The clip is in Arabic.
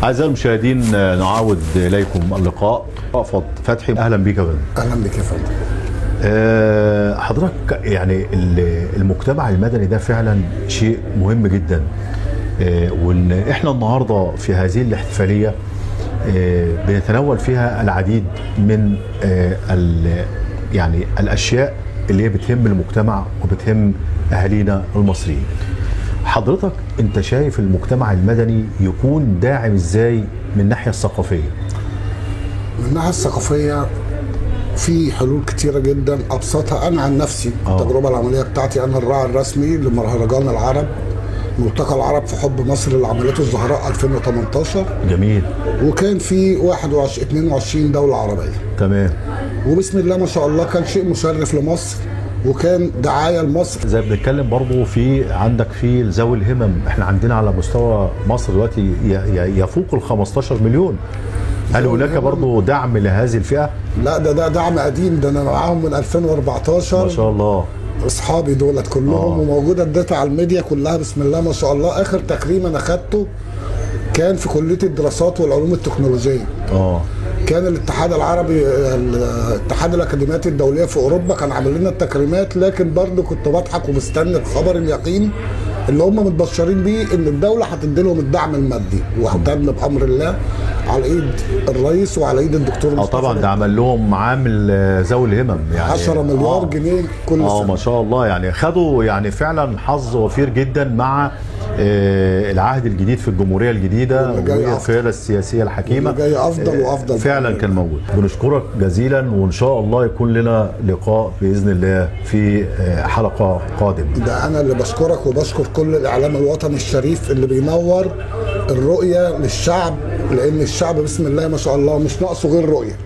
أعزائي المشاهدين، نعاود إليكم اللقاء. رأفت فتحي، أهلا بك يا فندم. اهلا بك يا فندم. حضرتك يعني المجتمع المدني ده فعلا شيء مهم جدا، وإن إحنا النهارده في هذه الاحتفالية بنتناول فيها العديد من يعني الأشياء اللي هي بتهم المجتمع وبتهم أهالينا المصريين. حضرتك انت شايف المجتمع المدني يكون داعم ازاي من الناحيه الثقافيه؟ من الناحيه الثقافيه في حلول كتيره جدا، ابسطها انا عن نفسي التجربه العمليه بتاعتي. انا الراعي الرسمي لمهرجان العرب، ملتقى العرب في حب مصر اللي عملته الزهراء 2018. جميل. وكان في 22 دوله عربيه. تمام. وبسم الله ما شاء الله كان شيء مشرف لمصر، وكان دعايه لمصر. زي بنتكلم برضه في عندك في ذوي الهمم، احنا عندنا على مستوى مصر دلوقتي يفوق ال 15 مليون. هل هناك برضه دعم لهذه الفئه؟ لا، ده دعم قديم، ده انا معاهم من 2014 ما شاء الله. اصحابي دولت كلهم وموجوده الداتا على الميديا كلها. بسم الله ما شاء الله. اخر تكريم انا خدته كان في كليه الدراسات والعلوم التكنولوجيه. كان الاتحاد العربي، الاتحاد الاكاديميات الدوليه في اوروبا كان عامل لنا التكريمات، لكن برضه كنت بضحك ومستني الخبر اليقين اللي هم متبشرين بيه ان الدوله هتدي لهم الدعم المادي، واهتم بامر الله على ايد الرئيس وعلى ايد الدكتور مصطفى. طبعا ده عمل لهم عامل ذوي الهمم يعني 10 مليار جنيه كل سنه. ما شاء الله، يعني خدوا يعني فعلا حظ وفير جدا مع العهد الجديد في الجمهوريه الجديده والقياده السياسيه الحكيمه. جاي افضل وافضل فعلا كان موجود. بنشكرك جزيلا، وان شاء الله يكون لنا لقاء باذن الله في حلقه قادمه. ده انا اللي بشكرك وبشكر كل الاعلام الوطني الشريف اللي بينور الرؤيه للشعب، لان الشعب بسم الله ما شاء الله مش ناقصه غير رؤيه.